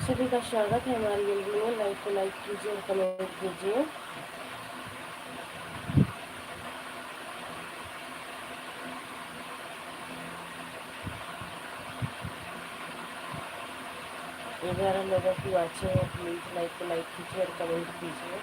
सभी का स्वागत है हमारी वीडियो में। लाइक को लाइक कीजिए और कमेंट कीजिए। ग्यारह लोगों की वाचिंग है, प्लीज़ लाइक को लाइक कीजिए और कमेंट कीजिए।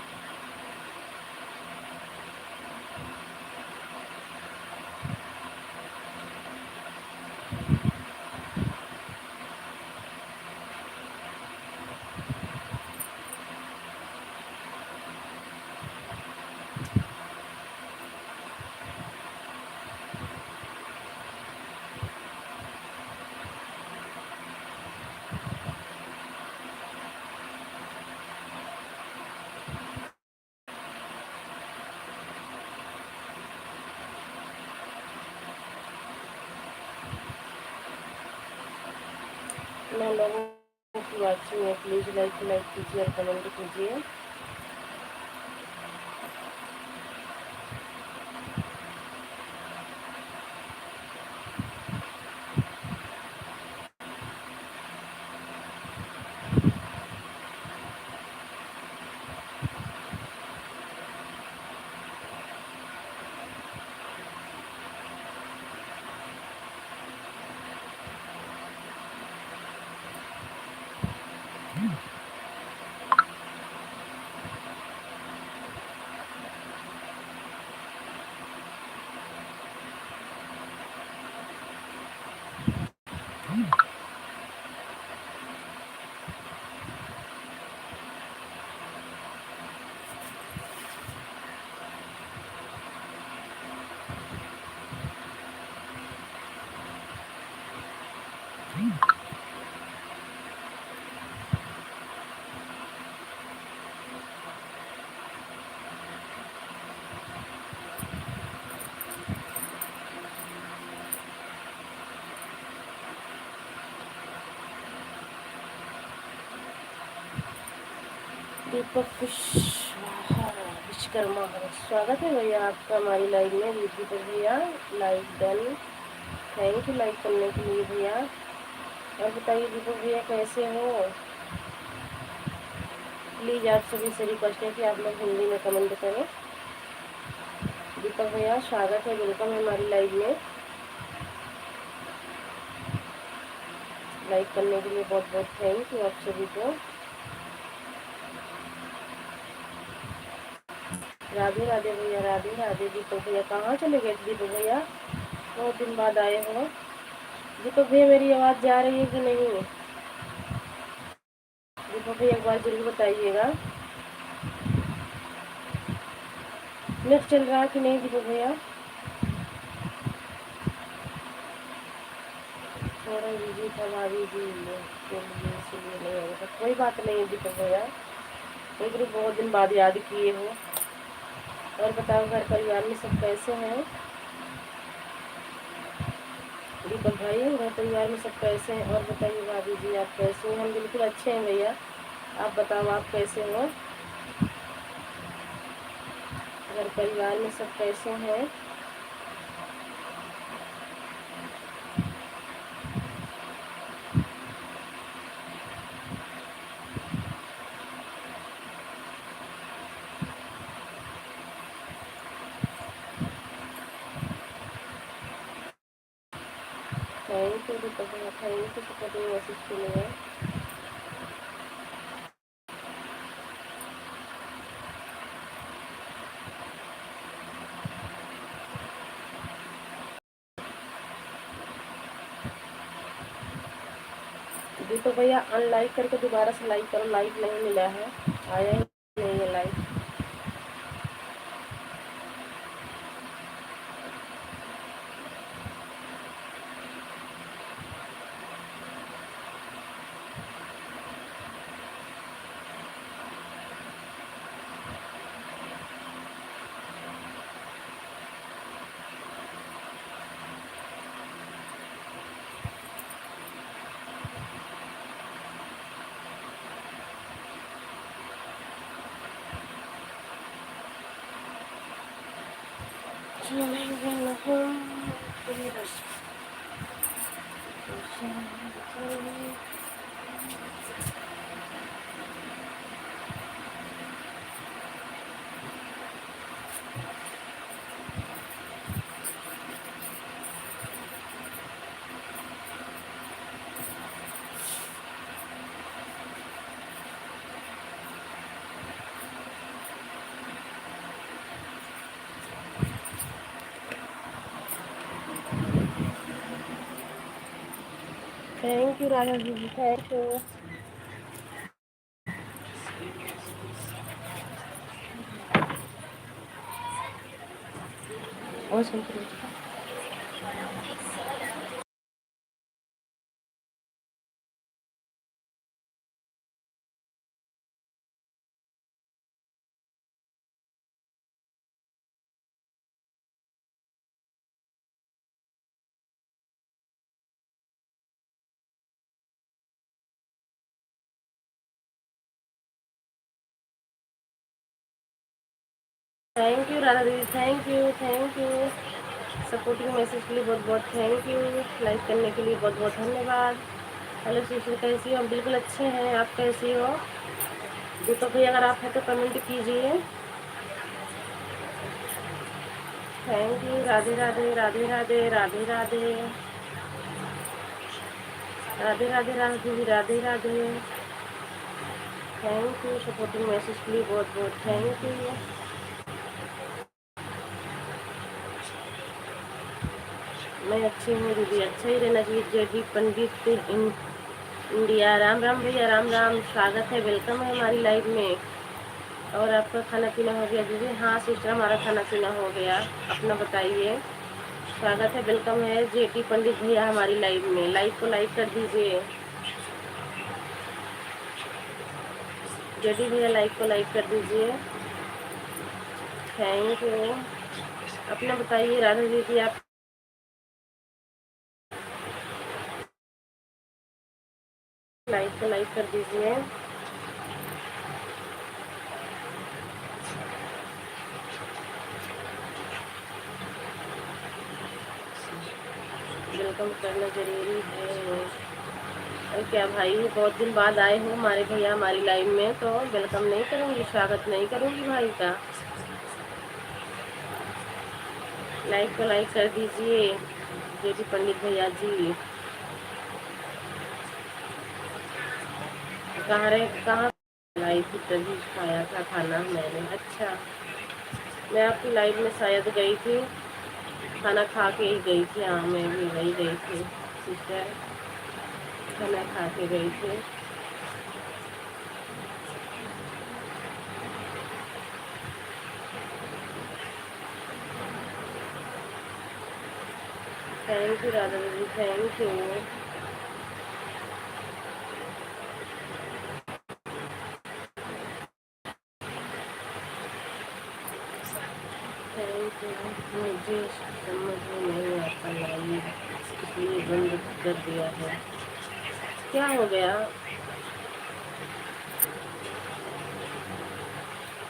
मैं लोगों की वाचिंग है, प्लीज़ लाइक को लाइक कीजिए और कमेंट कीजिए। दीपक कुशवाहा विश्वकर्मा, स्वागत है भैया आपका हमारी लाइव में। दीपक भैया like done, thank you like करने के लिए भैया। और बताइए दीपक भैया कैसे हो? प्लीज़ आप सभी से रिक्वेस्ट है कि आप लोग हिंदी में कमेंट करें। दीपक भैया स्वागत है, वेलकम है हमारी लाइव में। लाइक करने के लिए बहुत बहुत थैंक यू आप सभी को। राधे राधे भैया, राधे राधे। दीपक भैया कहाँ चले गए दीपक भैया? बहुत दिन बाद आए हो। दीपक भैया मेरी आवाज़ जा रही है कि नहीं? दीपक भैया एक बार जरूर बताइएगा। नेट चल रहा है कि नहीं दीपक भैया? थोड़ा बिजी था भाभी जी, इसलिए नहीं होगा। तो कोई बात नहीं है दीपक भैया, कोई ग्रुप बहुत दिन बाद याद किए हो। और बताओ घर परिवार में सब कैसे हैं? दीपक भाई घर परिवार में सब कैसे हैं? और बताइए भाभी जी आप कैसे हैं? हम बिल्कुल अच्छे हैं भैया, आप बताओ आप कैसे हो? घर परिवार में सब कैसे हैं? थैंक यू दीपक भैया, थैंक यू सपोर्टिंग मैसेज के लिए। दीपक भैया अनलाइक करके दोबारा से लाइक करो, लाइक नहीं मिला है, आया ही नहीं है लाइक। थैंक यू राधा दीदी, थैंक यू। और सुन थैंक यू राधा दीदी, thank you, thank you. Supporting message के लिए बहुत बहुत थैंक यू। लाइक करने के लिए बहुत बहुत धन्यवाद। हेलो सुशील, कैसी हो? बिल्कुल अच्छे हैं, आप कैसी हो? जी तो भैया अगर आप हैं तो कमेंट कीजिए। Thank you. राधे राधे राधे राधे राधे राधे राधे राधे राधे दीदी, Radhe Radhe. Thank you supporting message के लिए बहुत बहुत थैंक यू। मैं अच्छी हूँ दीदी, अच्छा ही रहना चाहिए। जेडी पंडित इंडिया, राम राम भैया, राम राम, स्वागत है, वेलकम है हमारी लाइव में। और आपका खाना पीना हो गया दीदी? हाँ सिस्टर, हमारा खाना पीना हो गया, अपना बताइए। स्वागत है, वेलकम है जेटी पंडित भैया हमारी लाइव में। लाइव को लाइक कर दीजिए। जेडी भैया लाइव को लाइक कर दीजिए। Thank you. अपना बताइए राधा दीदी, आप लाइव को लाइक कर दीजिए। वेलकम करना जरूरी है। और क्या भाई, बहुत दिन बाद आए हो हमारे भैया हमारी लाइव में, तो वेलकम नहीं करूँगी, स्वागत नहीं करूँगी भाई का। लाइक को लाइक कर दीजिए जेडी पंडित भैया जी। कहाँ रहे, कहाँ लाइव की तभी खाया था खाना मैंने। अच्छा, मैं आपकी लाइव में शायद गई थी, खाना खा के ही गई थी। हाँ मैं भी वही गई थी सिस्टर, खाना खा के गई थी। थैंक यू राधा दीदी, थैंक यू। Thank you. मुझे समझ में नहीं आता लाइव, इसलिए बंद कर दिया है। क्या हो गया?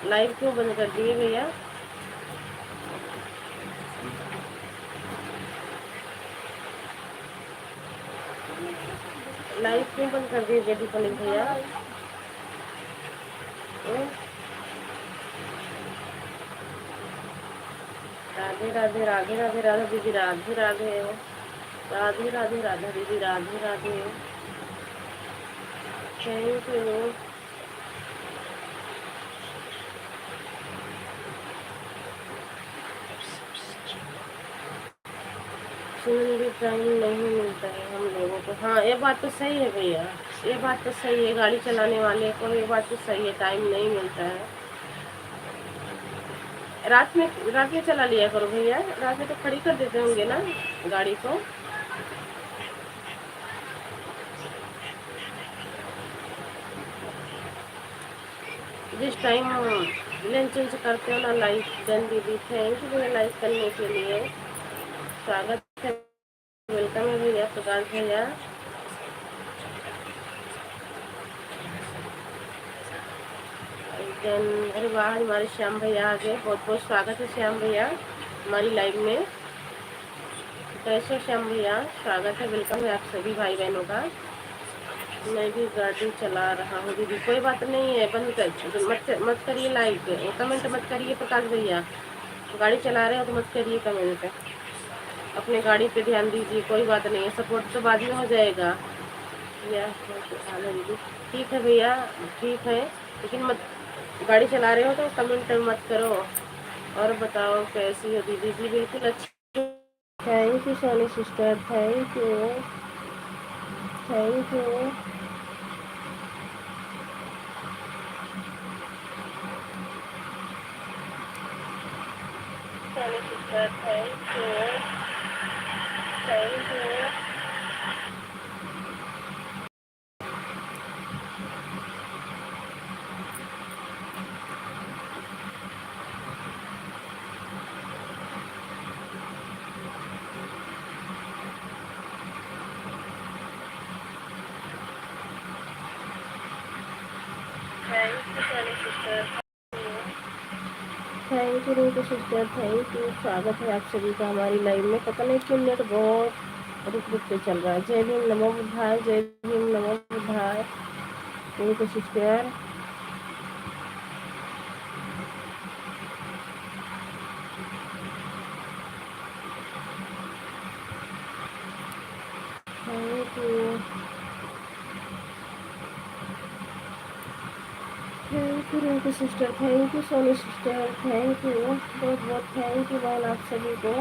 लाइव क्यों बंद कर दिए भैया? लाइव क्यों बंद कर दिए जेडी पंडित भैया? राधे राधे राधे राधे राधा दीदी, राधे राधे राधे राधे राधा दीदी, राधे राधे। Thank you. सुनने भी टाइम नहीं मिलता है हम लोगों को। हाँ ये बात तो सही है भैया, ये बात तो सही है, गाड़ी चलाने वाले को ये बात तो सही है, टाइम नहीं मिलता है। रात में चला लिया करो भैया, रात में तो खड़ी कर देते होंगे ना गाड़ी को। जिस टाइम लंच वंच करते हो ना लाइक डन दीदी। थैंक यू भैया लाइक करने के लिए, स्वागत है, वेलकम है भैया, प्रकाश भैया। अरे वाह, हमारे श्याम भैया आ गए, बहुत बहुत स्वागत है श्याम भैया हमारी लाइव में। कैसे श्याम भैया, स्वागत है, वेलकम है आप सभी भाई बहनों का। मैं भी गाड़ी चला रहा हूँ दीदी, कोई बात नहीं है, बंद कर मत करिए लाइक, कमेंट मत करिए प्रकाश भैया। गाड़ी चला रहे हो तो मत करिए कमेंट, अपने गाड़ी पे ध्यान दीजिए, कोई बात नहीं है, सपोर्ट तो बाद में हो जाएगा। या दीदी ठीक है भैया, ठीक है, लेकिन मत, गाड़ी चला रहे हो तो कमेंट मत करो। और बताओ कैसी हो दीदी? जी बिल्कुल अच्छी। Thank you Soni sister, thank you. Thank you. Soni sister thank you, thank you. Thank you Soni sister, thank you Rinku sister, thank you. स्वागत है आप सभी का हमारी लाइव में। पता नहीं क्यों नेट बहुत रुक रुक के चल रहा है। जय भीम नमो बुद्धाय, जय भीम नमो बुद्धाय Rinku sister. Thank you, thank you Rinku sister, thank you Soni sister, thank you, बहुत बहुत थैंक यू बहन आप सभी को।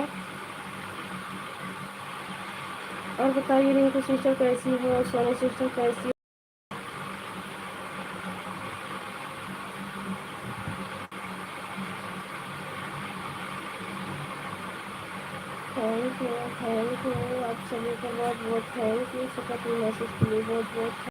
और बताइए रिंकू सिस्टर कैसी हो, सोनी सिस्टर कैसी हो? थैंक यू, थैंक यू आप सभी को बहुत बहुत थैंक यू। सपोर्ट मैसेज के लिए बहुत बहुत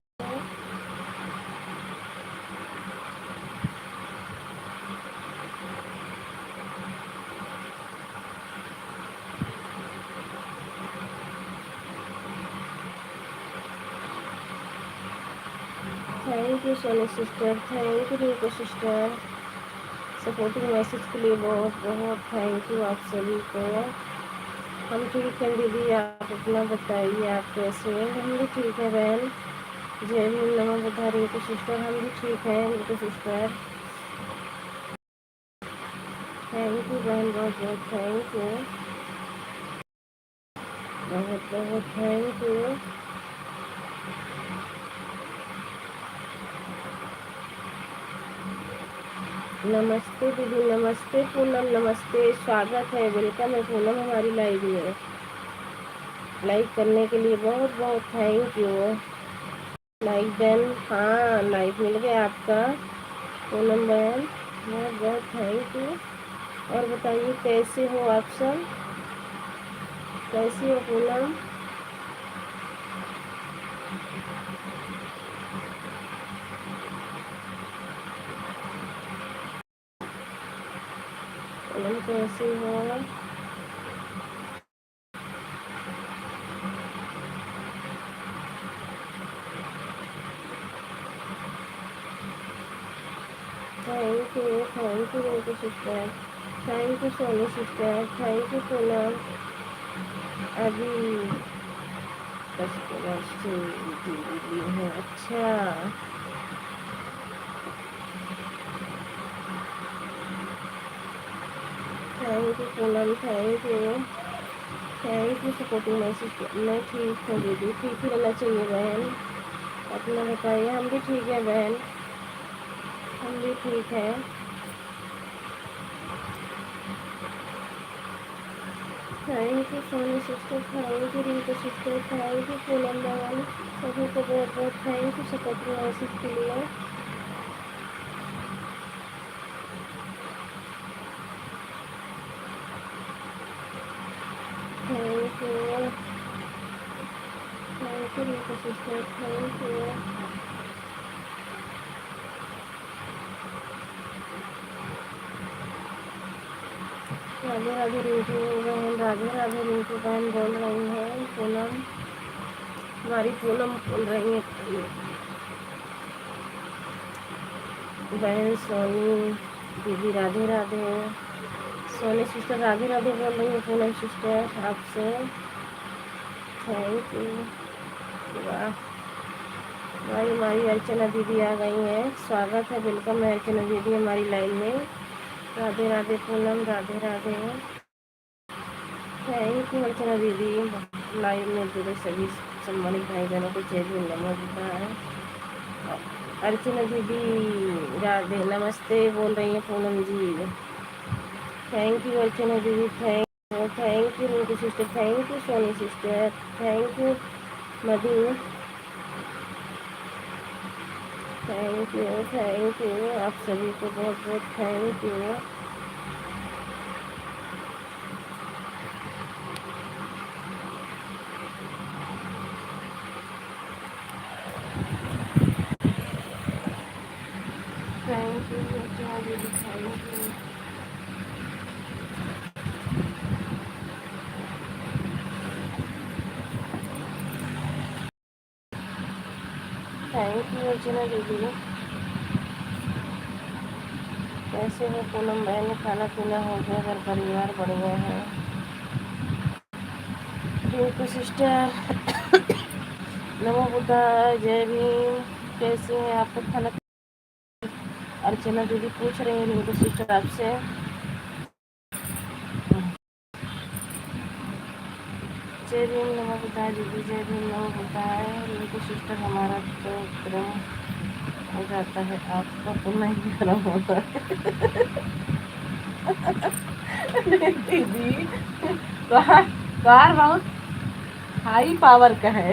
thank you Soni sister, thank you Rinku sister. Supporting message के लिए बहुत बहुत थैंक यू आप सभी को। हम ठीक हैं दीदी, आप अपना बताइए आप कैसे हैं? हम भी ठीक है बहन। जय भीम नमो बुद्धाय रिंकू सिस्टर, हम भी ठीक हैं रिंकू सिस्टर। थैंक यू बहन, बहुत बहुत थैंक यू, बहुत बहुत थैंक यू। नमस्ते दीदी, नमस्ते पूनम, नमस्ते, स्वागत है, वेलकम है पूनम हमारी लाइव में। लाइक करने के लिए बहुत बहुत थैंक यू। लाइक देन, हाँ लाइक मिल गया आपका पूनम बहन, बहुत बहुत थैंक यू। और बताइए कैसे हो आप सब, कैसी हो पूनम? पूनम कैसी हो? Thank you Rinku sister, thank you Soni sister, thank you Poonam. अभी कस्टमर से दी है, अच्छा thank you Poonam, thank you, thank you supporting message. मैं ठीक हूँ दीदी, ठीक ही रहना चाहिए बहन। अपना बताइए? हम भी ठीक है बहन, हम भी ठीक है। Thank you Soni sister, thank you Rinku sister, thank you Poonam बहन, सभी को बहुत बहुत थैंक यू सपोर्टिंग मैसेज के लिए। Thank you, thank you Rinku sister, thank you. Radhe Radhe Rinku बहन, राधे राधे रिंकू बहन बोल रही हैं पूनम, हमारी पूनम बोल रही है बहन सोनी दीदी, राधे राधे। सोनी सिस्टर राधे राधे बोल रही है पूनम सिस्टर आपसे, थैंक यू। वाह, हमारी अर्चना दीदी आ गई हैं, स्वागत है, वेलकम है अर्चना दीदी हमारी लाइन में। राधे राधे पूनम, राधे राधे, थैंक यू अर्चना दीदी। लाइव में जुड़े सभी सम्मानित भाई बहनों को जय भीम नमो बुद्धाय। अर्चना दीदी राधे नमस्ते बोल रही हैं पूनम जी, थैंक यू अर्चना दीदी, thank you Rinku sister, thank you Soni sister, thank you Madhu, thank you आप सभी को बहुत बहुत thank you. Thank you thank you. Thank you Archana दीदी। कैसे हो पूनम बहन, खाना पीना हो गया, घर परिवार बढ़िया है? रिंकू सिस्टर नमो बुद्धाय, जय भीम। कैसी हैं आपका खाना? अर्चना दीदी पूछ रही हैं रिंकू सिस्टर आपसे। जय भीम नमो बुद्धाय दीदी, जय भीम नमो बुद्धाय। रिंकू सिस्टर हमारा तो गर्म हो जाता है, आपका तो नहीं गर्म होता है। दीदी कार बहुत हाई पावर का है।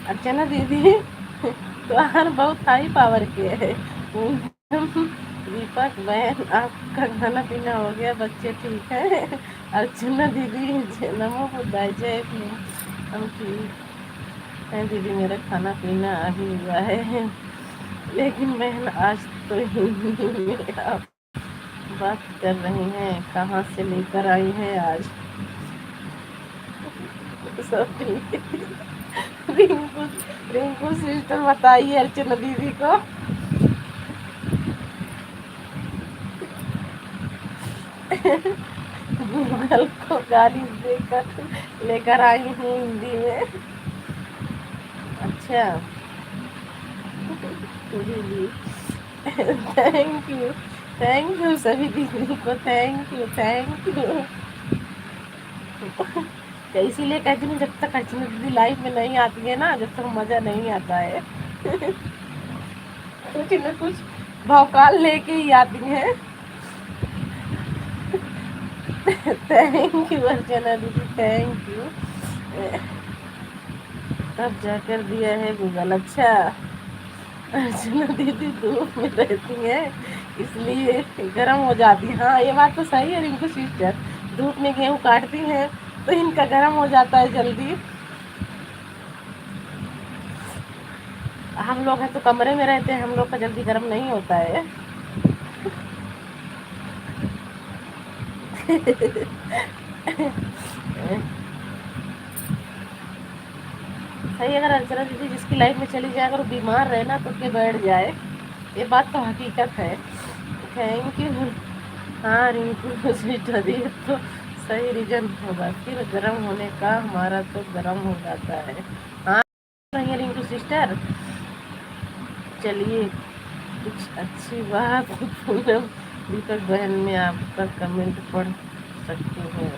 अर्चना दीदी कार बहुत हाई पावर के है। दीपक बहन आपका खाना पीना हो गया, बच्चे ठीक है? अर्चना दीदी नमो बुद्धाय, जय भीम। हम ठीक है दीदी, मेरा खाना पीना अभी हुआ है, लेकिन बहन आज तो हिंदी में आप बात कर रही हैं, कहाँ से लेकर आई हैं आज? सब ठीक है। रिंकू रिंकू सिस्टर बताइए अर्चना दीदी को। गूगल को गाली देकर लेकर आई हूँ हिंदी में। अच्छा दीदी थैंक यू सभी दीदी को, थैंक यू। तो इसीलिए कहती हूँ जब तक अर्चना दीदी लाइफ में नहीं आती है ना, जब तक मज़ा नहीं आता है। कुछ न कुछ भौकाल लेके ही आती है। थैंक यू अर्चना दीदी, थैंक यू। तब जाकर दिया है गूगल। अच्छा अर्चना दीदी धूप में रहती है इसलिए गर्म हो जाती है। हाँ ये बात तो सही है रिंकू सिस्टर, धूप में गेहूँ काटती हैं तो इनका गर्म हो जाता है जल्दी। हम लोग हैं तो कमरे में रहते हैं, हम लोग का जल्दी गर्म नहीं होता है। सही, अगर अर्चना दीदी जिसकी लाइफ में चली जाए, अगर वो बीमार रहे ना तो के बैठ जाए, ये बात तो हकीकत है। Thank you. हाँ रिंकू सिस्टर ये तो सही रीजन होगा, फिर गर्म होने का हमारा तो गर्म हो जाता है। हाँ नहीं है रिंकू सिस्टर, चलिए कुछ अच्छी बात। पूनम दीपक बहन में आपका कमेंट पढ़ सकती हूँ।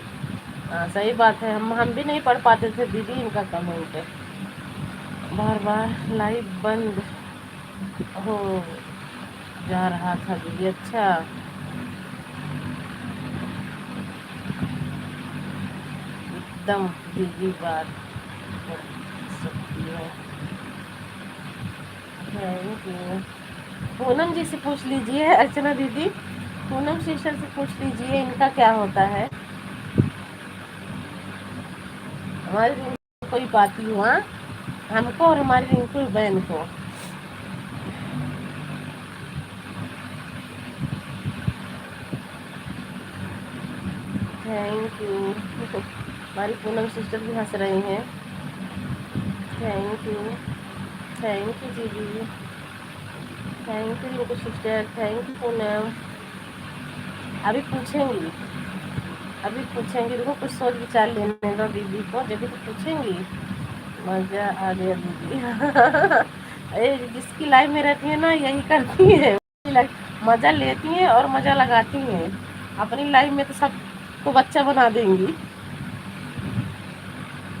हाँ सही बात है, हम भी नहीं पढ़ पाते थे दीदी इनका कमेंट, बार बार लाइव बंद हो जा रहा था दीदी। अच्छा एकदम दीदी बात कर सकती है। Thank you. पूनम जी से पूछ लीजिए अर्चना दीदी, पूनम सिस्टर से पूछ लीजिए इनका क्या होता है। हमारी रिंकू को ही पाती हूँ, हाँ हमको और हमारी रिंकू बहन को। Thank you. हमारी पूनम सिस्टर भी हंस रही हैं। थैंक यू दीदी, thank you Rinku sister, thank you Poonam. अभी पूछेंगी, देखो कुछ सोच विचार लेने दो दीदी को, जब भी तो पूछेंगी। मज़ा आ गया दीदी। अरे जिसकी लाइफ में रहती है ना यही करती है, मज़ा लेती हैं और मज़ा लगाती हैं। अपनी लाइफ में तो सबको बच्चा बना देंगी,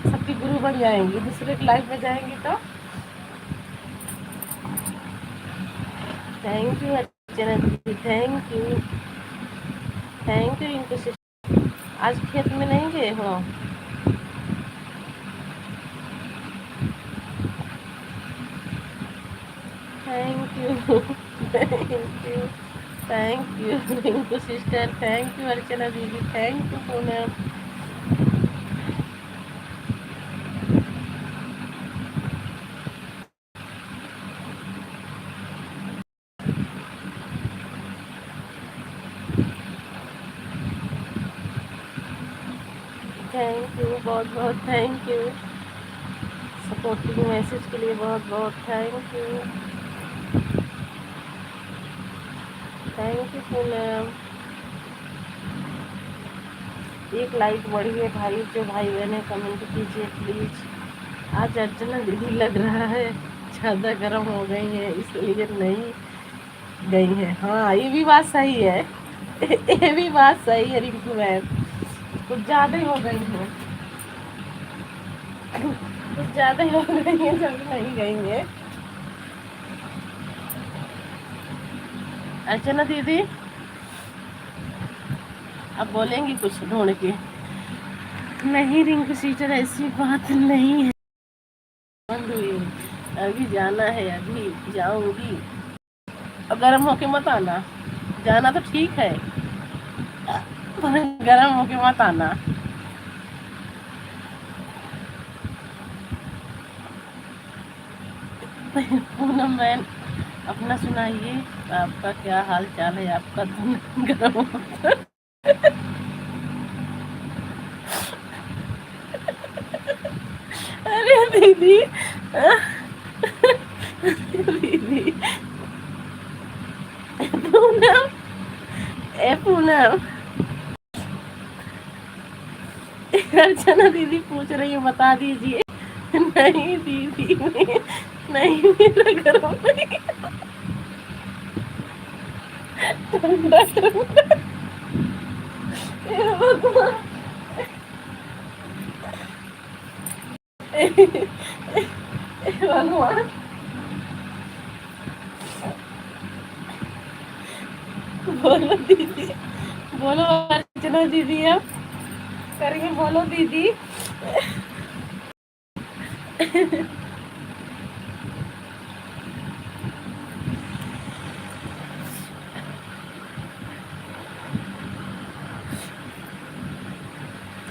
सबकी गुरु बन जाएंगी, दूसरे की लाइफ में जाएंगी तो। थैंक यू अर्चना दीदी, थैंक यू इनको सिस्टर। आज खेत में नहीं गए हो? Thank you, thank you, thank you Rinku sister, thank you Archana दीदी, thank you Poonam. Thank you, बहुत बहुत थैंक यू, सपोर्टिंग मैसेज के लिए बहुत बहुत thank you, thank you Poonam. एक लाइक बढ़िए भाई, जो भाई बहने कमेंट कीजिए प्लीज। आज अर्चना दीदी लग रहा है ज़्यादा गर्म हो गई है इसलिए नहीं गई है। हाँ ये भी बात सही है, ये भी बात सही है रिंकू मैम, कुछ ज़्यादा ही हो गई है, कुछ ज़्यादा ही हो गई है जब नहीं गई है। अर्चना दीदी अब बोलेंगी कुछ ढूंढ के? नहीं रिंकू सिस्टर ऐसी बात नहीं है, बंद हुई है। अभी जाना है, अभी जाऊंगी। अब गर्म होके मत आना, जाना तो ठीक है पर गर्म होके मत आना। पूनम मैम अपना सुनाइए, आपका क्या हाल चाल है? आपका तो गर्म होता है। अरे दीदी, दीदी पूनम, ए पूनम, अर्चना दीदी पूछ रही है बता दीजिए। नहीं दीदी नहीं, मेरा गर्म नहीं, ठंडा ठंडा। हे भगवान, हे भगवान, बोलो दीदी, बोलो अर्चना दीदी, अब करके बोलो दीदी।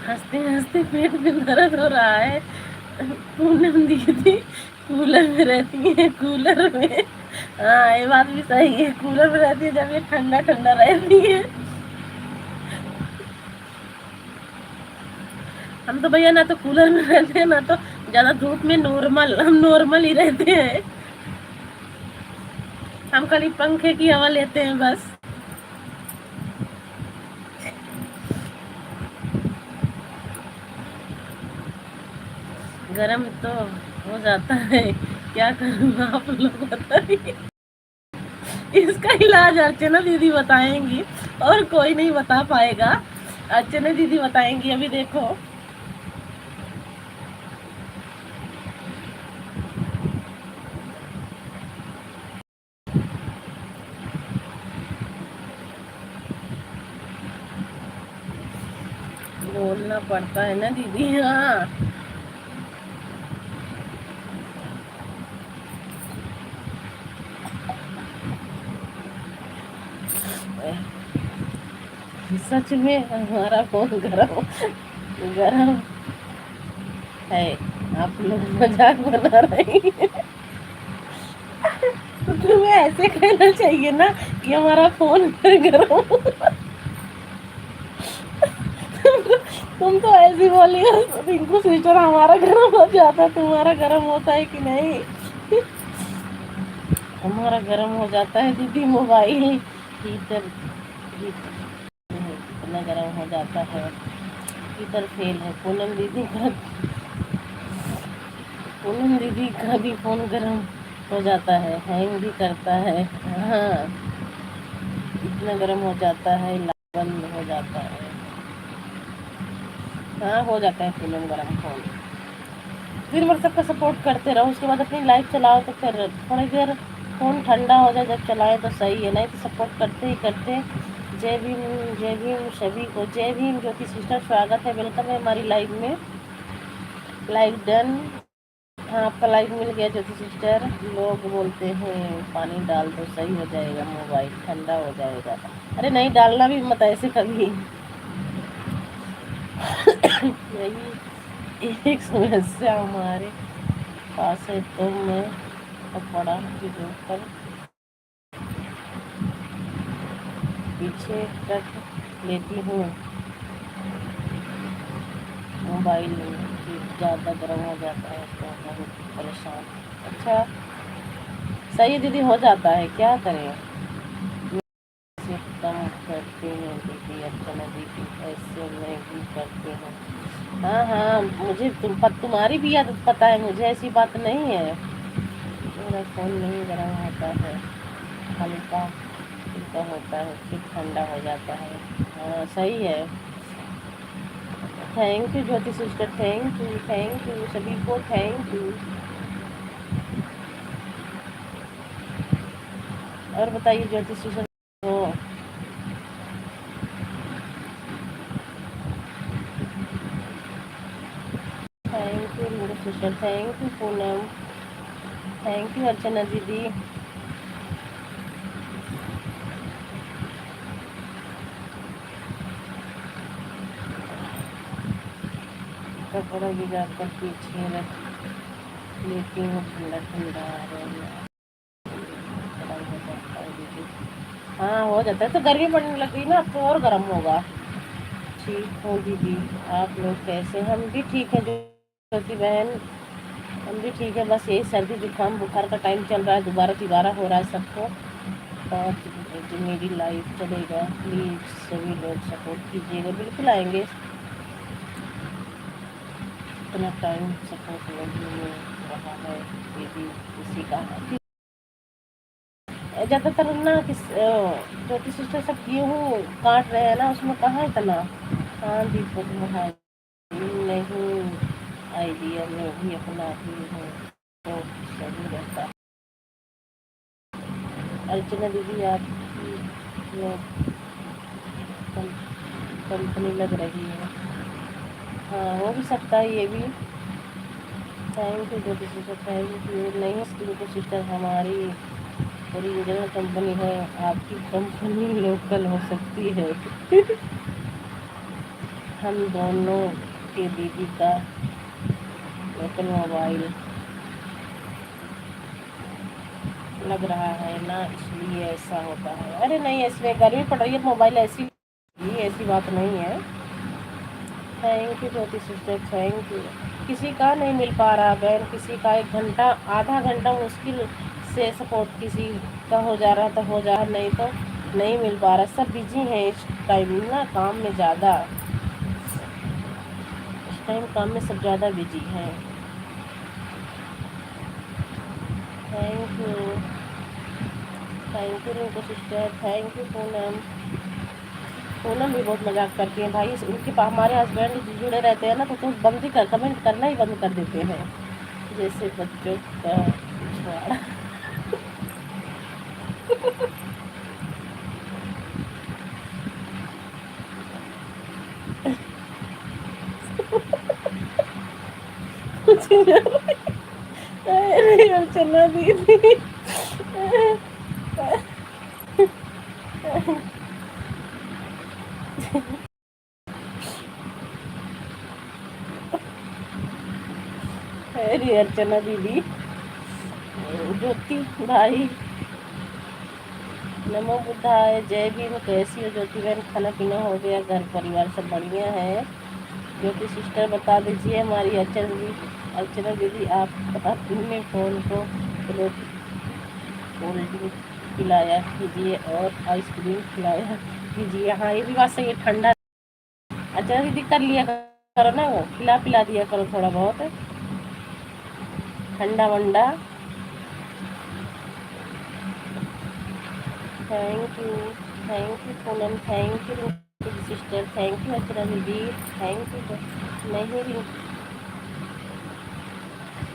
हंसते हंसते पेट में दर्द हो रहा है। पूनम दीदी कूलर में रहती है, कूलर में। हाँ ये बात भी सही है, कूलर में रहती है जब ये ठंडा ठंडा रहती है। हम तो भैया ना तो कूलर में रहते हैं ना तो ज्यादा धूप में, नॉर्मल, हम नॉर्मल ही रहते हैं। हम खाली पंखे की हवा लेते हैं बस। गरम तो हो जाता है, क्या करूँ आप लोग बताइए। इसका इलाज अर्चना दीदी बताएंगी, और कोई नहीं बता पाएगा, अर्चना दीदी बताएंगी। अभी देखो बोलना पड़ता है ना दीदी। हाँ सच में हमारा फोन गरम गरम है, आप लोग मजाक बना रहे हैं। तो तुम्हें ऐसे कहना चाहिए ना कि हमारा फोन गरम। तुम तो ऐसी बोली रिंकू सिस्टर, हमारा गर्म हो जाता, तुम्हारा गर्म होता है कि नहीं? हमारा गर्म हो जाता है दीदी, मोबाइल हीटर, इतना गर्म हो जाता है, हीटर फेल है। पूनम दीदी का भी फोन गर्म हो जाता है, हैंग भी करता है। हाँ इतना गर्म हो जाता है, बंद हो जाता है। हाँ हो जाता है पूनम गर्म फोन। दिन भर सबका सपोर्ट करते रहो, उसके बाद अपनी लाइफ चलाओ, तो फिर थोड़ी देर फ़ोन ठंडा हो जाए जब चलाएं तो सही है, नहीं तो सपोर्ट करते ही करते। जय भीम, जय भीम सभी को, जय भीम। ज्योति सिस्टर स्वागत है, वेलकम है हमारी लाइव में। लाइक डन, हाँ, आपका लाइक मिल गया ज्योति सिस्टर। लोग बोलते हैं पानी डाल दो सही हो जाएगा, मोबाइल ठंडा हो जाएगा। अरे नहीं, डालना भी मत ऐसे कभी। यही एक समस्या हमारे पास है, तो मैं कपड़ा भिगो कर पीछे रख लेती हूँ, मोबाइल ज़्यादा गर्म हो जाता है तो बहुत परेशान। अच्छा, सही दीदी, हो जाता है, क्या करें। से कम करते हैं दीदी, अर्चना दीदी, ऐसे मैं भी करती हूँ। हाँ हाँ, मुझे तुम्हारी भी आदत पता है, मुझे ऐसी बात नहीं है। मेरा फ़ोन नहीं गर्म होता है, हल्का हल्का होता है, फिर ठंडा हो जाता है। हाँ सही है। Thank you Jyoti sister, thank you सभी को, थैंक यू। और बताइए ज्योति सिस्टर हो। Thank you Rinku sister, thank you Poonam, thank you Archana दीदी। कपड़ा भिगा कर पीछे रख लेती हूँ, ठंडा ठंडा हो जाता है दीदी। हाँ हो जाता है, तो गर्मी पड़ने लगी ना, अब तो और गर्म होगा। ठीक हूँ दीदी, आप लोग कैसे? हम भी ठीक है ज्योति बहन, हम भी ठीक है। बस यही सर्दी जुकाम बुखार का टाइम चल रहा है, दोबारा तिबारा हो रहा है सबको। और मेरी लाइफ चलेगा, प्लीज़ सभी लोग सपोर्ट कीजिएगा। बिल्कुल आएंगे, इतना टाइम सपोर्ट नहीं मिल रहा है दीदी किसी का। ज़्यादातर ना ज्योति सिस्टर सब गेहूँ काट रहे हैं ना, उसमें कहाँ इतना। हाँ दीपक भाई, नहीं आइडिया में भी अपना ही हूँ तो सही रहता है। अर्चना दीदी आपकी कंपनी लग रही है। हाँ हो भी सकता है ये भी। Thank you Jyoti sister, thank you. नहीं ज्योति सिस्टर, हमारी ओरिजिनल कंपनी है, आपकी कंपनी लोकल हो सकती है। हम दोनों के दीदी का लोकल मोबाइल लग रहा है ना, इसलिए ऐसा होता है। अरे नहीं, इसमें गर्मी पड़ रही है, मोबाइल ऐसी, ये ऐसी बात नहीं है। Thank you Jyoti sister, thank you. किसी का नहीं मिल पा रहा बहन, किसी का 1 घंटा आधा घंटा मुश्किल से सपोर्ट किसी का हो जा रहा तो हो जा रहा, नहीं तो नहीं मिल पा रहा। सब बिजी हैं इस टाइम ना, काम में ज़्यादा, इस टाइम काम में सब ज़्यादा बिजी हैं। Thank you, thank you Rinku sister, thank you Poonam. Poonam भी बहुत मजाक करती हैं भाई, उनके पास हमारे हस्बैंड जुड़े रहते हैं ना, तो बंद ही कर, कमेंट करना ही बंद कर देते हैं, जैसे बच्चों का छुआड़ा। अरे अर्चना दीदी, अरे अर्चना दीदी, ज्योति भाई, नमो बुद्धाय, जय भीम। कैसी हो ज्योति बहन? खाना पीना हो गया? घर परिवार सब बढ़िया है? ज्योति सिस्टर बता दीजिए हमारी अर्चना दीदी, आप अपने फ़ोन को कोल्ड ड्रिंक पिलाया कीजिए और आइसक्रीम खिलाया कीजिए। हाँ ये भी बात सही है, ठंडा। अर्चना दीदी कर लिया करो ना, वो खिला पिला दिया करो थोड़ा बहुत ठंडा वंडा। Thank you Poonam, thank you sister, thank you Archana दीदी, थैंक यू। नहीं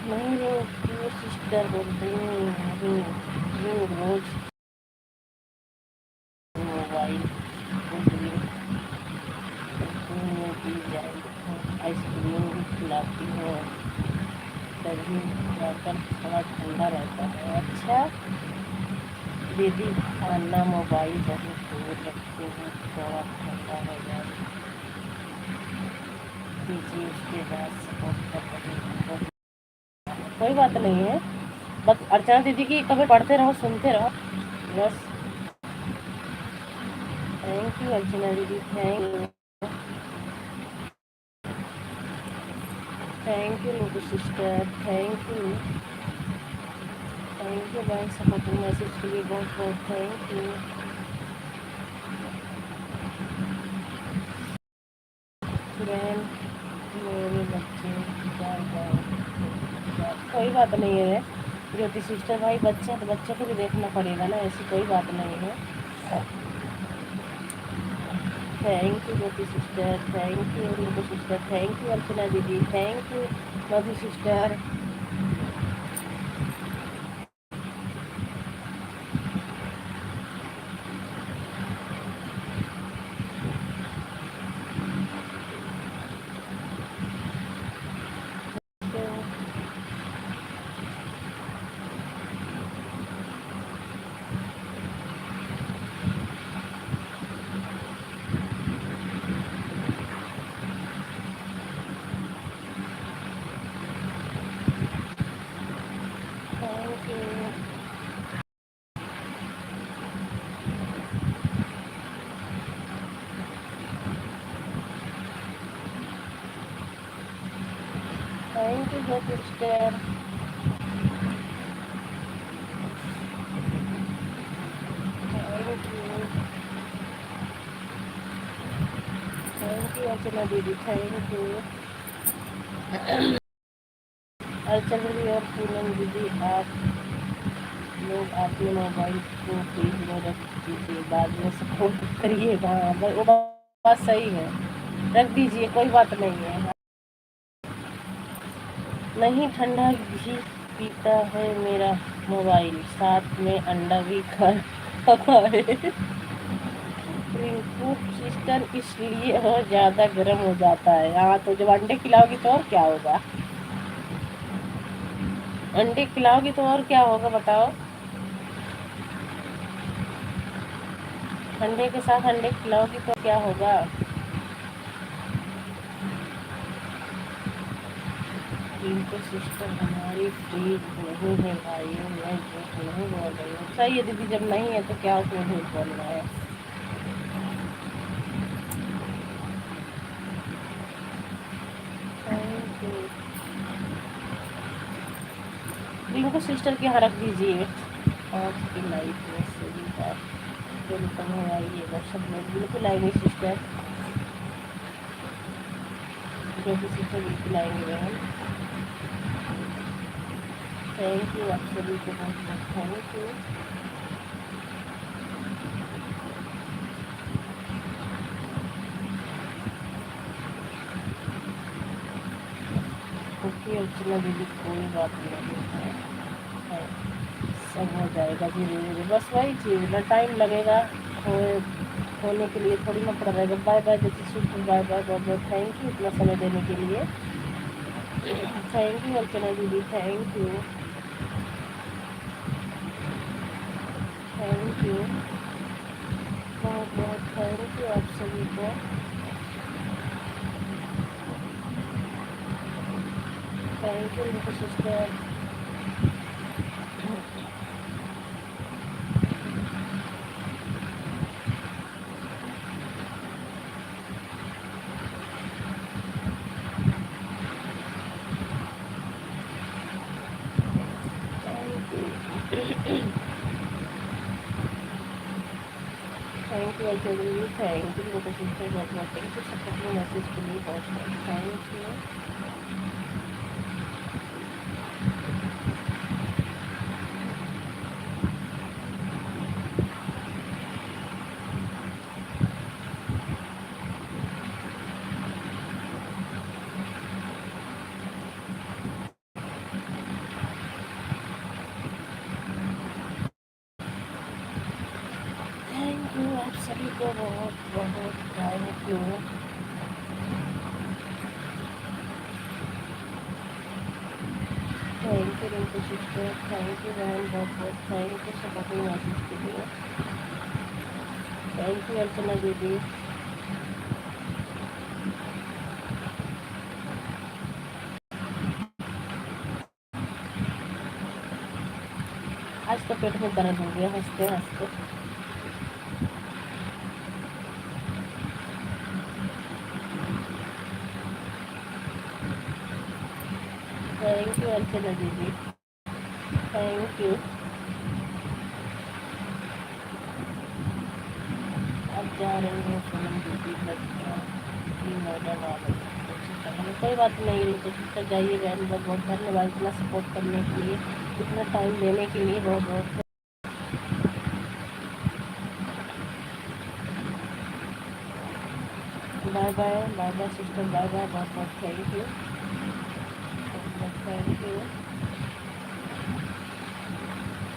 नहीं रिंकू सिस्टर बोलते हैं, रोज मोबाइल में पी जाए, आइसक्रीम भी खिलाती हूँ, तभी जाकर थोड़ा ठंडा रहता है। अच्छा दीदी, खाना मोबाइल बहुत दूर रखते हैं, थोड़ा ठंडा हो जाए दीजिए, उसके बाद सपोर्ट कर रहे हैं। कोई बात नहीं है, बस अर्चना दीदी की कभी पढ़ते रहो, सुनते रहो बस। थैंक यू अर्चना दीदी, थैंक यू लोगो सिस्टर, थैंक यू भाई सपोर्टिंग मैसेज के लिए बहुत बहुत थैंक यू। फ्रेंड मेरे बच्चे कोई बात नहीं है ज्योति सिस्टर, भाई बच्चे तो बच्चे को भी देखना पड़ेगा ना, ऐसी कोई बात नहीं है। Thank you Jyoti sister, thank you लोगो सिस्टर, थैंक यू अर्चना दीदी, thank you Madhu sister. Thank you Jyoti sister, thank you Archana दीदी, थैंक यू अर्चना दीदी और पूनम दीदी। आप लोग अपने मोबाइल को फ्रिज में रख दीजिए, बाद में सपोर्ट करिएगा। वो बात सही है, रख दीजिए, कोई बात नहीं है। नहीं, ठंडा घी पीता है मेरा मोबाइल, साथ में अंडा भी खाता है रिंकू सिस्टर, इसलिए और ज़्यादा गर्म हो जाता है। हाँ, तो जब अंडे खिलाओगी तो और क्या होगा, अंडे खिलाओगी तो और क्या होगा बताओ। अंडे के साथ अंडे खिलाओगी तो क्या होगा। रिंकू सिस्टर, हमारी फ्रीज नहीं है भाई, मैं झूठ नहीं बोल रही हूँ। सही है दीदी, जब नहीं है तो क्या उसमें झूठ बोलना है। रिंकू सिस्टर की हाँ रख दीजिए। आज की लाइफ में सभी बात वेलकम हो, आइएगा सब लोग, बिल्कुल आएंगे सिस्टर, जो भी सिस्टर बिल्कुल आएंगे बहन। थैंक यू आप सभी को बहुत बहुत थैंक यू। ओके अर्चना दीदी, कोई बात नहीं है, सब हो जाएगा धीरे धीरे, बस वही चीज़ ना, टाइम लगेगा होने के लिए, थोड़ी ना पड़ रहेगा। बाय बाय जैसे सुपर, बाय बाय, बहुत बहुत थैंक यू इतना समय देने के लिए। थैंक यू अर्चना दीदी, थैंक यू, थैंक यू बहुत बहुत थैंक यू आप सभी को। थैंक यू मेरे sister. Thank you Archana, thank you मेरे सिस्टर, बहुत बहुत थैंक यू सब अपने मैसेज के लिए, बहुत बहुत थैंक यू। थैंक यू आप सभी को बहुत बहुत thank you. Thank you Rinku sister, thank you बहन, बहुत बहुत थैंक यू सपोर्टिंग मैसेज के लिए। थैंक यू अर्चना दीदी। आज तो पेट में दर्द हो गया हंसते हंसते। थैंक यू अर्चना दीदी, थैंक यू। अब जा रही हूँ सोनम दीदी मॉडर्न आ गई। कोई बात नहीं रिंकू सिस्टर, जाइए बहन, बहुत बहुत धन्यवाद इतना सपोर्ट करने के लिए, इतना टाइम देने के लिए, बहुत बहुत। Bye bye, bye bye sister, bye bye, बहुत बहुत thank you, thank you,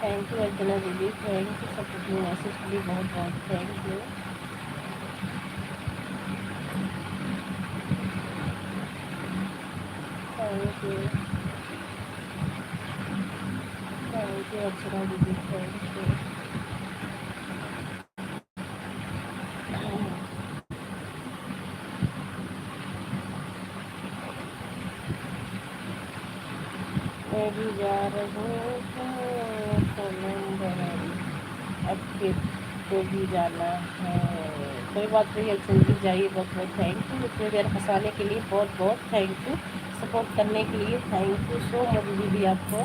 thank you Archana दीदी, थैंक यू सपोर्टिंग मैसेज के लिए, बहुत बहुत thank you. Thank you, thank you Archana दीदी, थैंक यू। मैं भी जा रही हूँ अब फिर को भी जाना है। कोई बात नहीं अर्चना जी, जाइए, बहुत बहुत थैंक यू इतनी देर हंसाने के लिए, बहुत बहुत थैंक यू, सपोर्ट करने के लिए, थैंक यू सो मच दीदी आपको।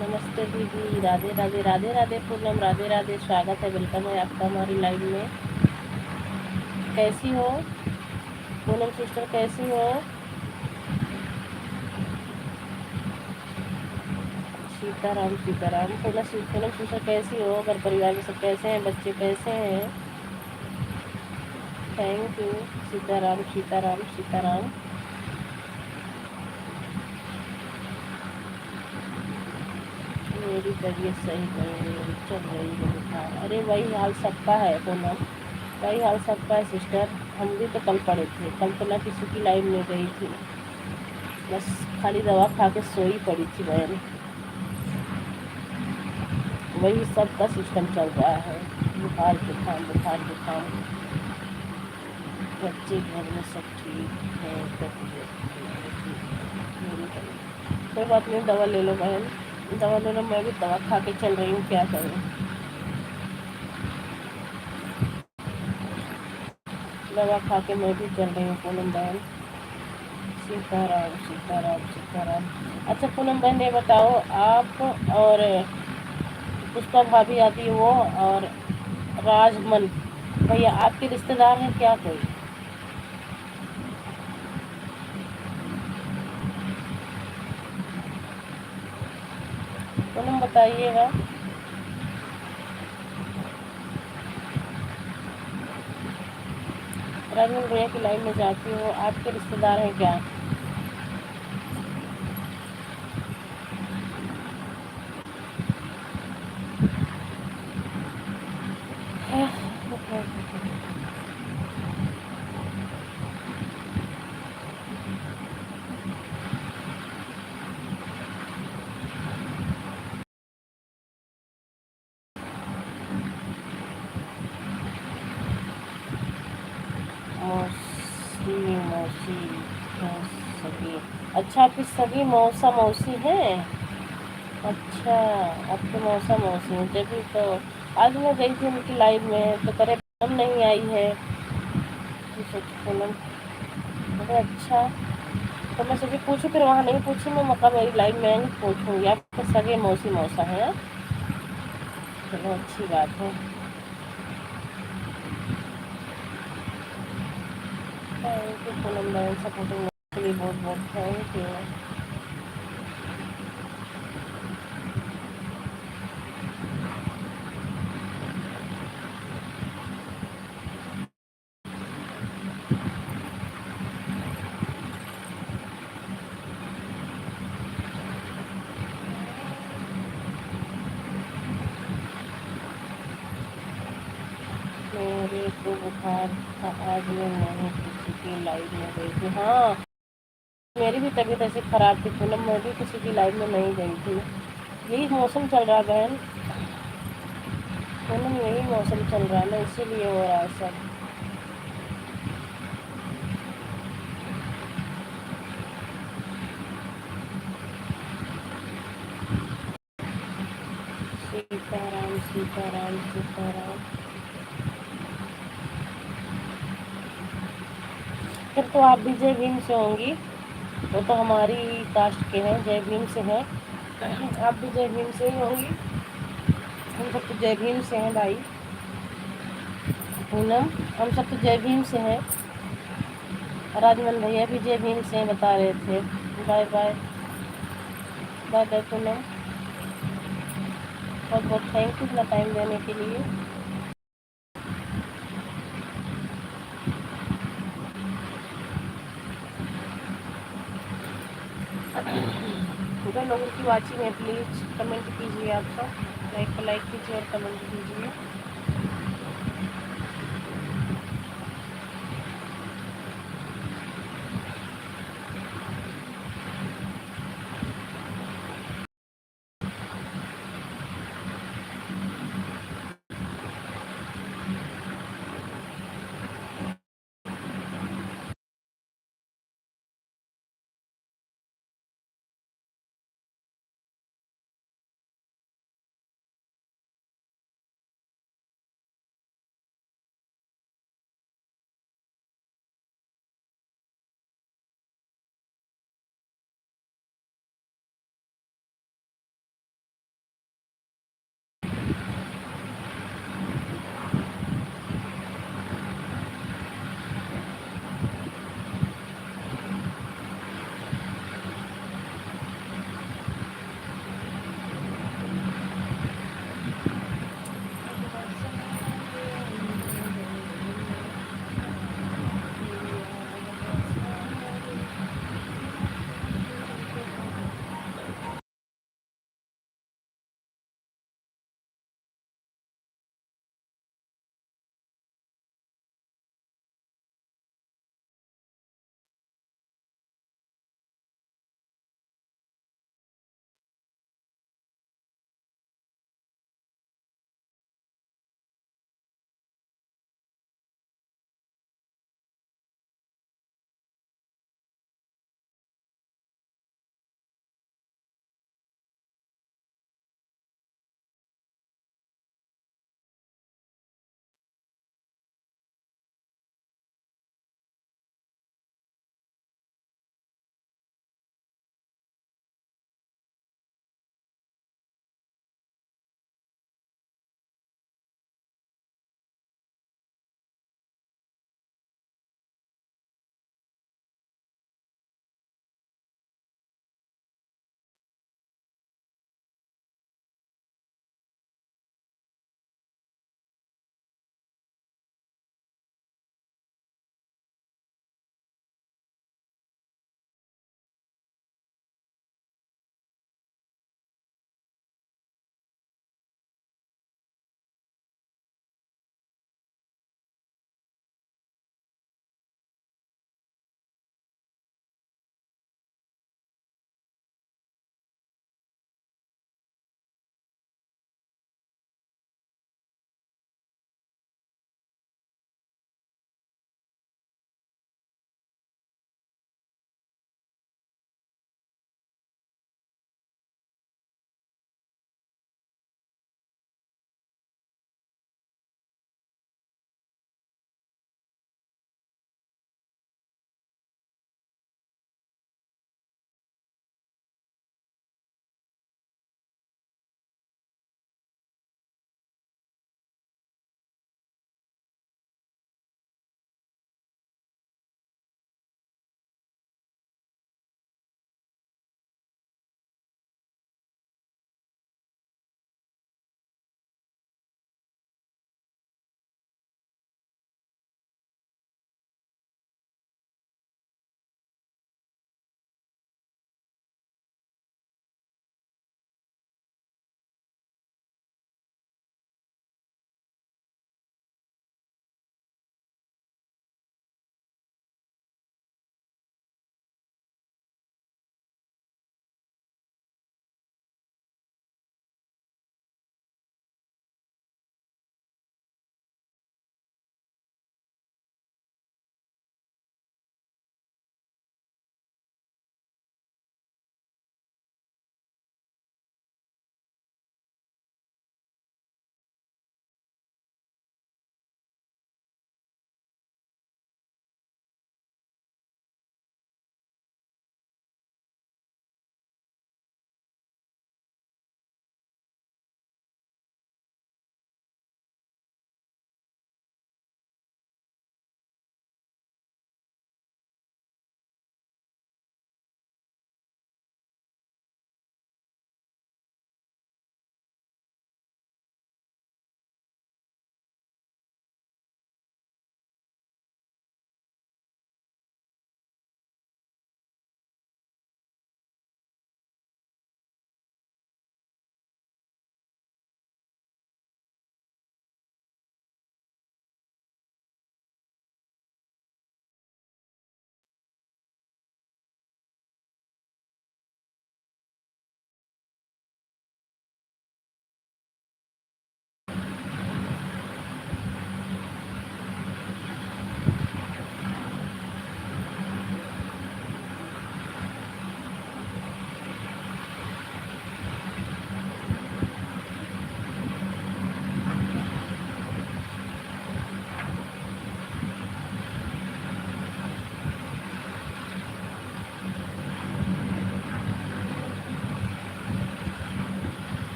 नमस्ते दीदी, राधे राधे, राधे राधे पूनम, राधे राधे, स्वागत है, वेलकम है आपका हमारी लाइव में। कैसी हो पूनम सिस्टर, कैसी हो? सीताराम सीताराम। पूनम सिस्टर कैसी हो? घर परिवार में सब कैसे हैं? बच्चे कैसे हैं? Thank you. सीताराम सीताराम सीताराम। मेरी तबीयत सही नहीं है, चल रही है बुखार। अरे वही हाल सबका है पूनम, वही हाल सबका है सिस्टर। हम भी तो कल पड़े थे, कल तो ना किसी की लाइव में गई थी, बस खाली दवा खा के सोई पड़ी थी बहन। वही सबका सिस्टम चल रहा है, बुखार जुकाम बुखार जुकाम। बच्चे घर में सब ठीक है, कोई बात नहीं, दवा ले लो बहन, दवा ले लो। मैं भी दवा खा के चल रही हूँ, क्या करूँ। दवा खा के मैं भी चल रही हूँ पूनम बहन। सीताराम सीताराम सीताराम। अच्छा पूनम बहन ये बताओ, आप और पुष्पा भाभी आती है वो, और राजमन भैया आपके रिश्तेदार हैं क्या कोई? पूनम बताइएगा। राजमन भैया की लाइन में जाती हूँ, आपके रिश्तेदार हैं क्या? मौसी मौसी सगी। अच्छा आपकी सगी मौसा मौसी है? अच्छा आपके मौसा मौसी हैं, जब तो आज मैं गई थी उनकी लाइव में तो करे पूनम नहीं आई है, तो सोची पूनम। अरे अच्छा, तो मैं सोची पूछूं, फिर वहाँ नहीं पूछी मैं, मौका मेरी लाइव में आएंगी पूछूंगी। आपके सगे मौसी मौसा है? चलो अच्छी बात है। थैंक यू पूनम बहन, सपोर्टिंग के लिए बहुत बहुत थैंक यू। मेरे को बुखार था आज मैं नहीं किसी की लाइव में गई थी। हाँ, मेरी भी तबीयत ऐसे ख़राब थी पूनम, मैं भी किसी की लाइव में नहीं गई थी। यही मौसम चल रहा है बहन पूनम, यही मौसम चल रहा है ना, इसीलिए हो रहा है सब। सीताराम सीताराम सीताराम। फिर तो आप भी जय भीम से होंगी, वो तो हमारी कास्ट के हैं, जय भीम से हैं। आप भी जय भीम से ही होंगी, हम सब तो जय भीम से हैं भाई पूनम, हम सब तो जय भीम से हैं। राजमन भैया भी जय भीम से हैं बता रहे थे। Bye bye, bye bye Poonam, बहुत बहुत थैंक यू इतना टाइम देने के लिए। जो लोगों की वाचिंग है प्लीज़ कमेंट कीजिए, आप सब लाइक कीजिए और कमेंट कीजिए।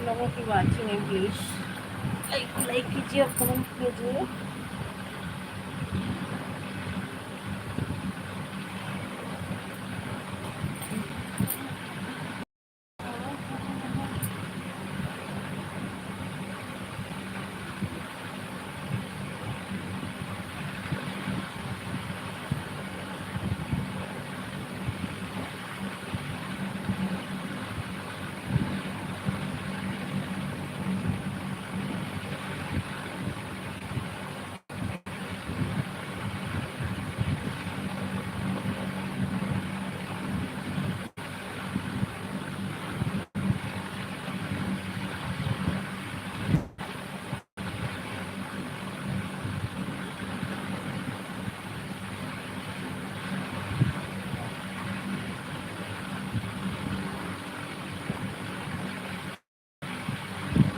लोगों की वाचिंग है प्लीज। लाइक कीजिए और कमेंट कीजिए।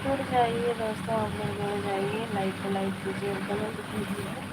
जुड़ जाइए दोस्तों, आप लोग जुड़ जाइए, लाइक कीजिए और कमेंट कीजिए।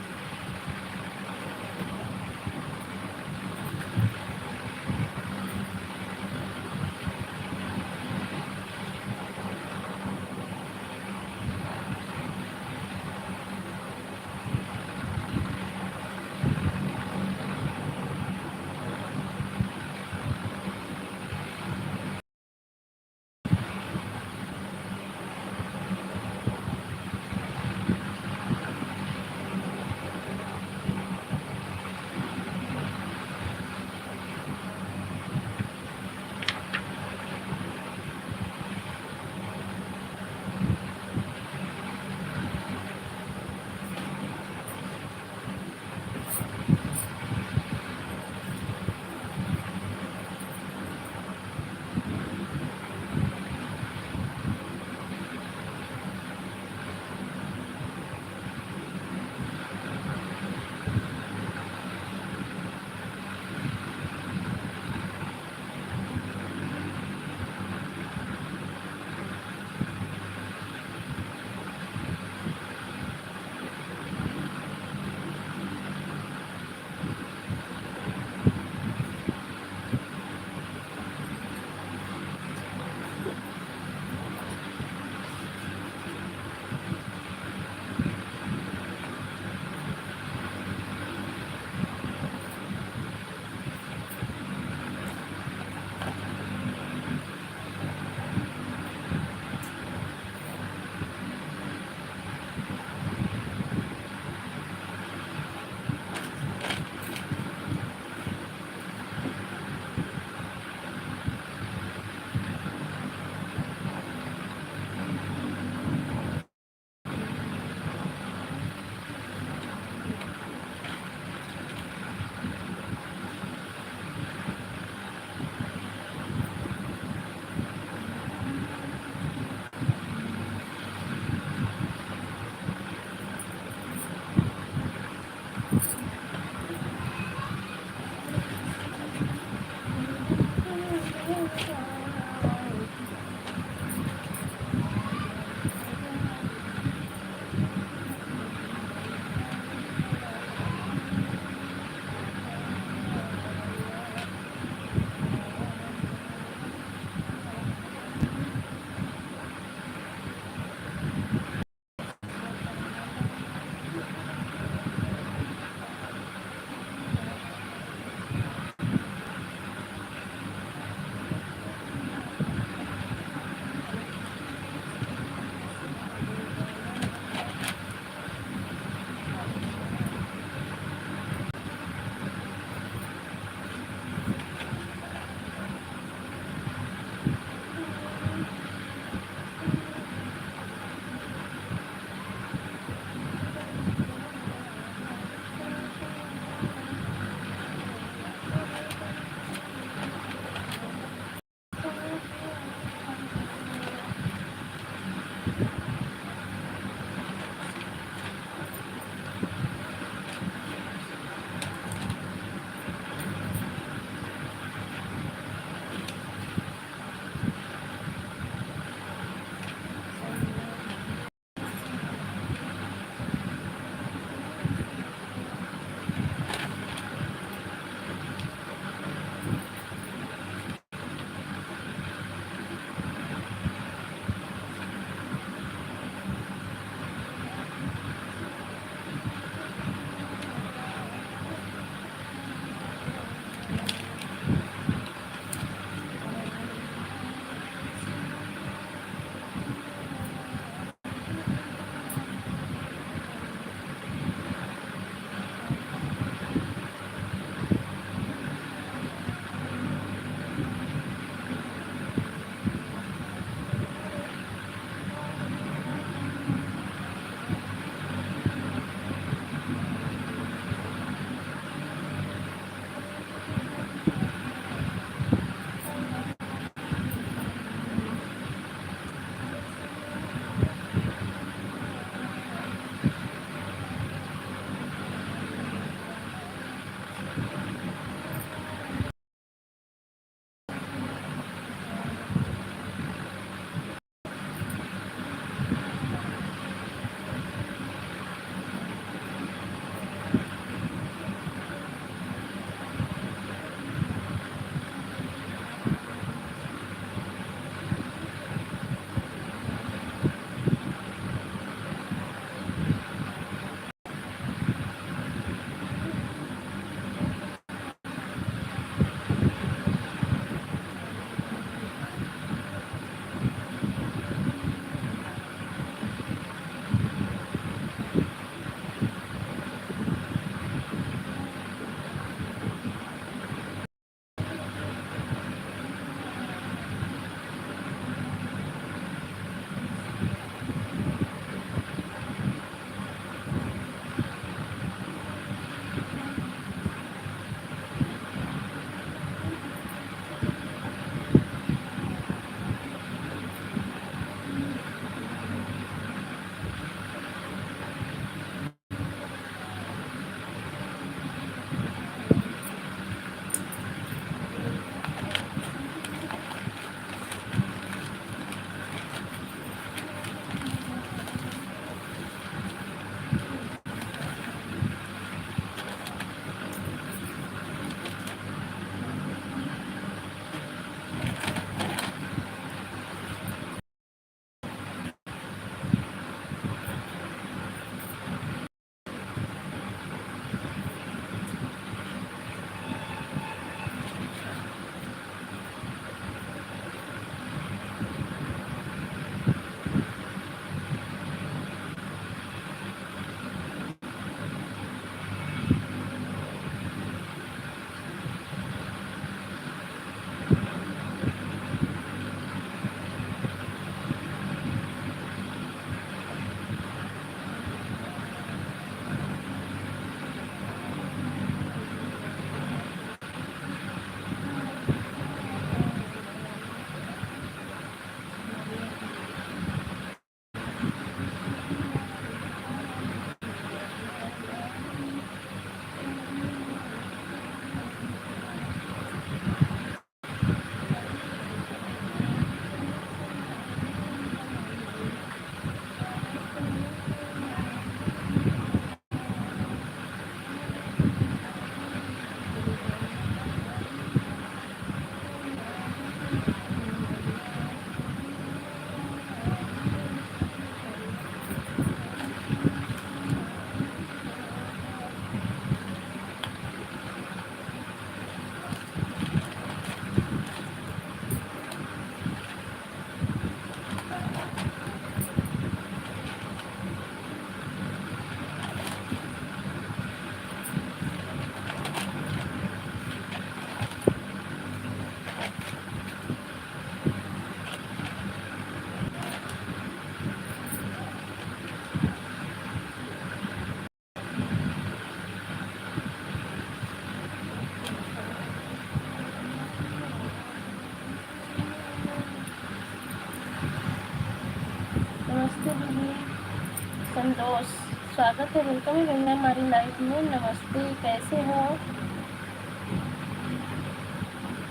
संतोष, स्वागत है, वेलकम है भैया हमारी लाइफ में। नमस्ते, कैसे हो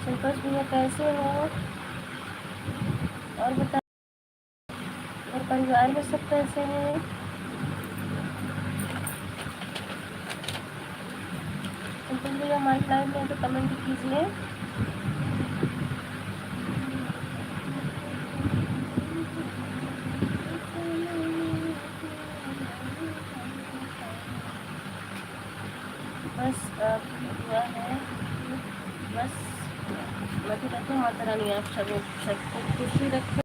संतोष भैया, कैसे हो? और बता, और परिवार में सब कैसे हैं? संतोष भैया हमारी लाइफ में तो कमेंट कीजिए। बस हुआ है, बस मत रखो माता रानी आप सबको खुशी रखे,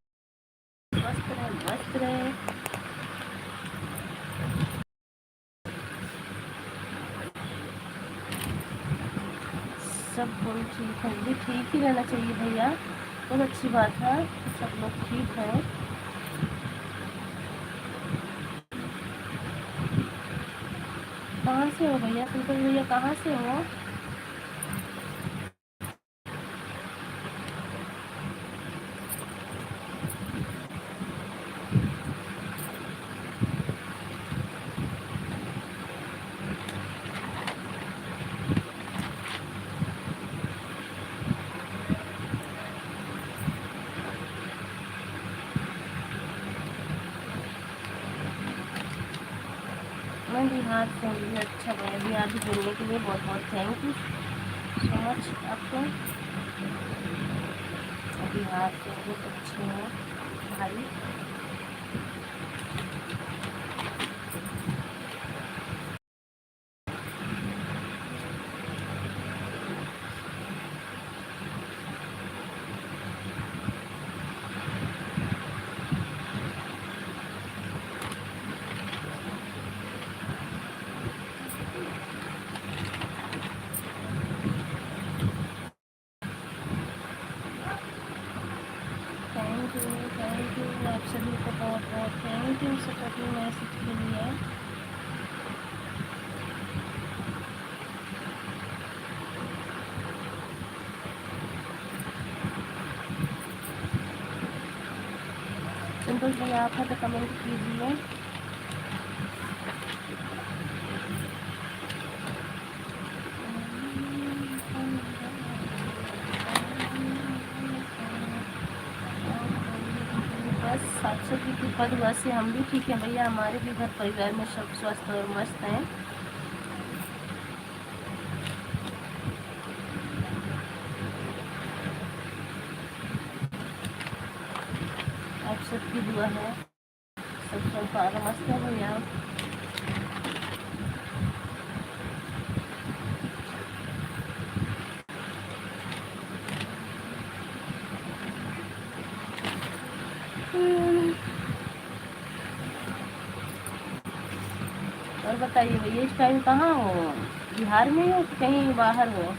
मस्त रहे, मस्त रहे। सब कोई ठीक है, भी ठीक ही रहना चाहिए भैया, बहुत अच्छी बात है, सब लोग ठीक हैं। कहाँ से हो भैया? संतोष भैया कहाँ से हो? मैं बिहार से हूँ। अच्छा भैया, बिहार से जुड़ने के लिए बहुत बहुत थैंक यू सो मच आपको। बिहार से बहुत अच्छे हैं भाई। थैंक यू आप सभी को बहुत बहुत थैंक यू सपोर्टिंग मैसेज के लिए। संतोष भैया आप है तो कमेंट कीजिए। बस आप सभी की परिवार से हम भी ठीक है भैया, हमारे भी घर परिवार में सब स्वस्थ और मस्त हैं। आप सबकी दुआ है, सब मस्त है भैया। और बताइए भैया इस टाइम कहाँ हो? बिहार में हो कि कहीं बाहर हो?